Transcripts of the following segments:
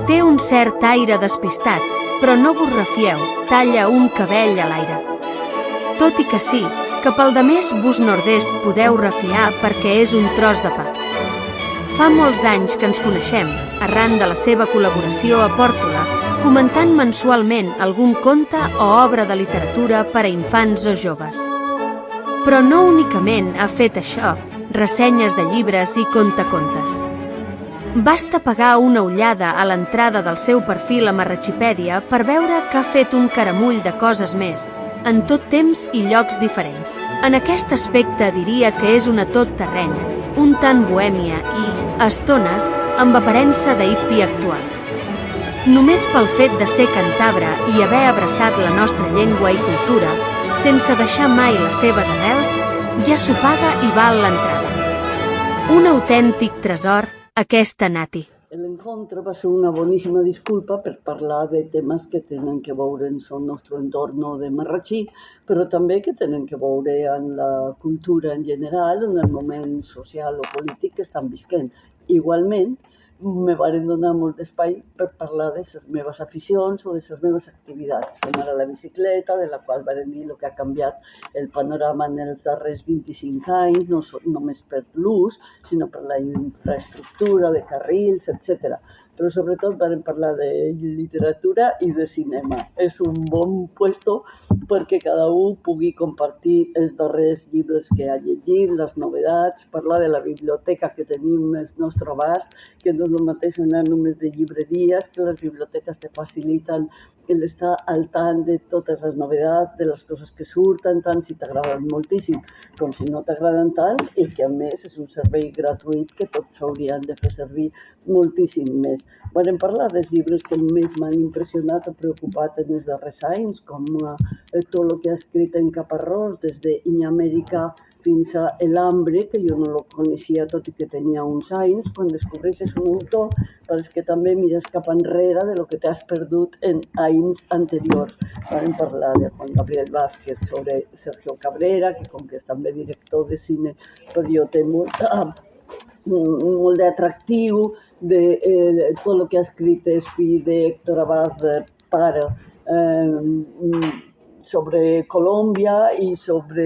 Té un cert aire despistat, però no vos refieu, talla un cabell a l'aire. Tot i que sí, que pel demés vos nord-est podeu refiar perquè és un tros de pa. Fa molts d'anys que ens coneixem, arran de la seva col·laboració a Pòrtola, comentant mensualment algun conte o obra de literatura per a infants o joves. Però no únicament ha fet això, ressenyes de llibres i contacontes. Basta pegar una ullada a l'entrada del seu perfil a Marratxipèdia per veure que ha fet un caramull de coses més, en tot temps i llocs diferents. En aquest aspecte diria que és una tot terreny, un tant bohèmia i, a estones, amb aparença de hippie actual. Només pel fet de ser càntabre i haver abraçat la nostra llengua i cultura, sense deixar mai les seves arrels, ja s'ho paga i val l'entrada. Un autèntic tresor, aquesta Nati. L'encontre va ser una boníssima disculpa per parlar de temes que tenen que veure en el nostre entorn de Marratxí, però també que tenen que veure en la cultura en general, en el moment social o polític que estan visquent. Igualment, me varen donar molt d'espai per parlar de les meves aficions o de les meves activitats, com ara la bicicleta, de la qual varen dir que ha canviat el panorama en els darrers 25 anys, no només per l'ús, sinó per la infraestructura de carrils, etc. Però sobretot varen parlar de literatura i de cinema. És un bon puesto perquè cada un pugui compartir els darrers llibres que ha llegit, les novetats, parlar de la biblioteca que tenim al nostre abast, que no és el mateix anar només de llibreries, que les biblioteques te faciliten l'estar al tant de totes les novetats, de les coses que surten, tant si t'agraden moltíssim com si no t'agraden tant, i que a més és un servei gratuït que tots s'haurien de fer servir moltíssim més. Vam parlar dels llibres que més m'han impressionat o preocupat en els darrers anys, com tot el que ha escrit en Caparrós, des d'Iñamérica fins a El Hambre, que jo no lo coneixia tot i que tenia uns anys. Quan descobreixes un autor, pareix que també mires cap enrere de lo que t'has perdut en anys anteriors. Vam parlar de Juan Gabriel Vázquez sobre Sergio Cabrera, que com que és també director de cine, però jo té molt d'atractiu, de tot el que ha escrit el fill d'Héctor Abad, pare, sobre Colòmbia i sobre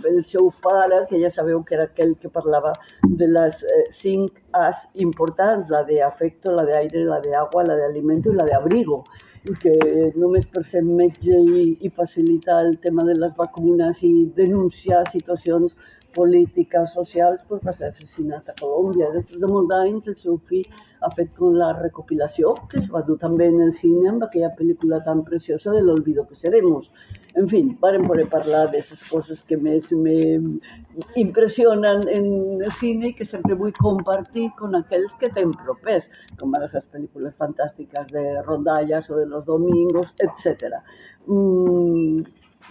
el seu pare, que ja sabeu que era aquell que parlava de les 5 As importants, la de afecto, la de aire, la de agua, la de alimento i la de abrigo, i que només per ser metge i facilitar el tema de les vacunes i denunciar situacions polítiques, socials, pues va ser assassinat a Colòmbia. Després de molts anys, el seu fill ha fet com la recopilació, que es va dur també en el cine, amb aquella pel·lícula tan preciosa de l'Olvido que seremos. En fi, vàrem poder parlar de les coses que més m'impressionen en el cine i que sempre vull compartir amb aquells que tenen propers, com ara les pel·lícules fantàstiques de Rondallas o de Los Domingos, etc.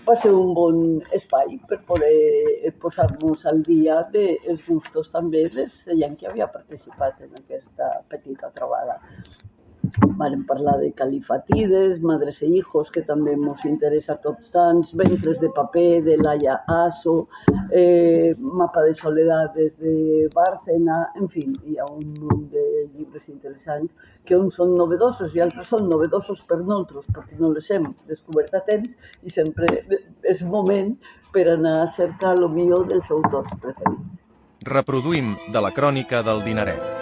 Va ser un bon espai per poder posar-nos al dia dels gustos també de la gent que havia participat en aquesta petita trobada. Vam parlar de Califatides, Madres e Hijos, que també ens interessa a tots tants, Ventres de paper, de Laia Aso, Mapa de soledades de Bárcena, en fi, hi ha un munt de llibres interessants que uns són novedosos i altres són novedosos per nosaltres, perquè no les hem descobert a temps i sempre és moment per anar a cercar el millor dels autors preferits. Reproduïm de la crònica del Dineret.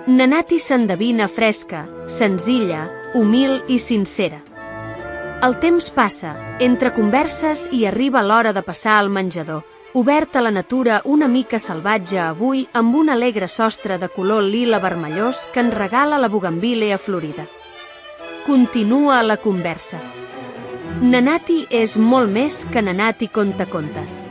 Na Nati s'endevina fresca, senzilla, humil i sincera. El temps passa, entre converses, i arriba l'hora de passar al menjador, obert a la natura una mica salvatge avui amb un alegre sostre de color lila vermellós que ens regala la bugambília florida. Continua la conversa. Na Nati és molt més que Na Nati contacontes.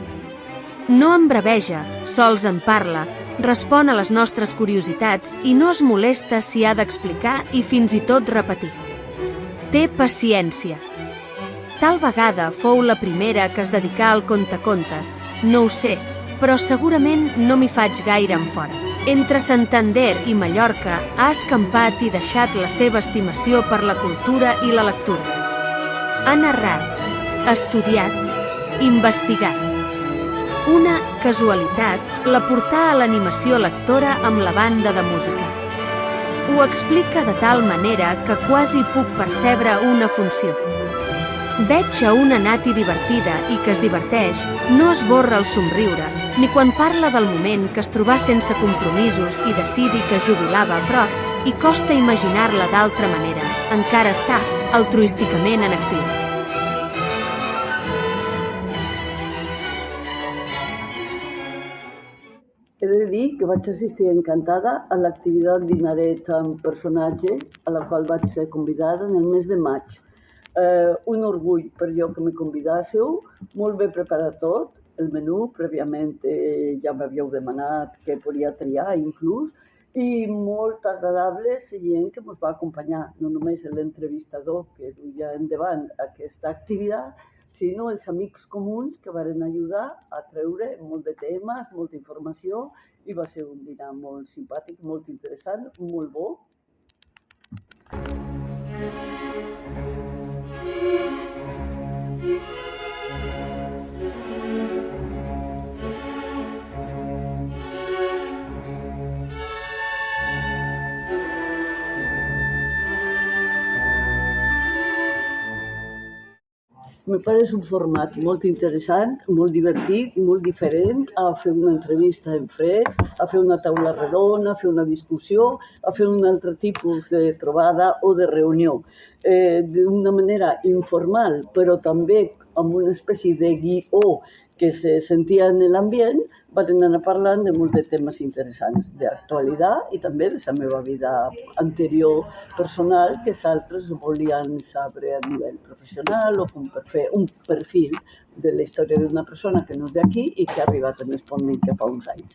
No em braveja, sols en parla, respon a les nostres curiositats i no es molesta si ha d'explicar i fins i tot repetir. Té paciència. Tal vegada fou la primera que es dedicà al contacontes, no ho sé, però segurament no m'hi faig gaire enfora. Entre Santander i Mallorca ha escampat i deixat la seva estimació per la cultura i la lectura. Ha narrat, estudiat, investigat. Una casualitat la portà a l'animació lectora amb la banda de música. Ho explica de tal manera que quasi puc percebre una funció. Veig a una Nati divertida i que es diverteix, no esborra el somriure, ni quan parla del moment que es trobà sense compromisos i decidi que jubilava, però hi costa imaginar-la d'altra manera. Encara està altruísticament en actiu. He de dir que vaig assistir encantada a l'activitat Dinaret amb personatge a la qual vaig ser convidada en el mes de maig. Un orgull per jo que me convidàssiu, molt bé preparat tot, el menú prèviament ja m'havíeu demanat què podia triar inclús, i molt agradable la gent que ens va acompanyar, no només l'entrevistador que duia endavant aquesta activitat, sinó els amics comuns que varen ajudar a treure molt de temes, molta informació, i va ser un dinar molt simpàtic, molt interessant, molt bo. Me pareix un format molt interessant, molt divertit, molt diferent a fer una entrevista en fred, a fer una taula redona, a fer una discussió, a fer un altre tipus de trobada o de reunió. D'una manera informal, però també amb una espècie de guió que se sentia en l'ambient, van anar parlant de molts de temes interessants d'actualitat i també de la meva vida anterior personal que els altres volien saber a nivell professional o com per fer un perfil de la història d'una persona que no és d'aquí i que ha arribat en Sponding que fa uns anys.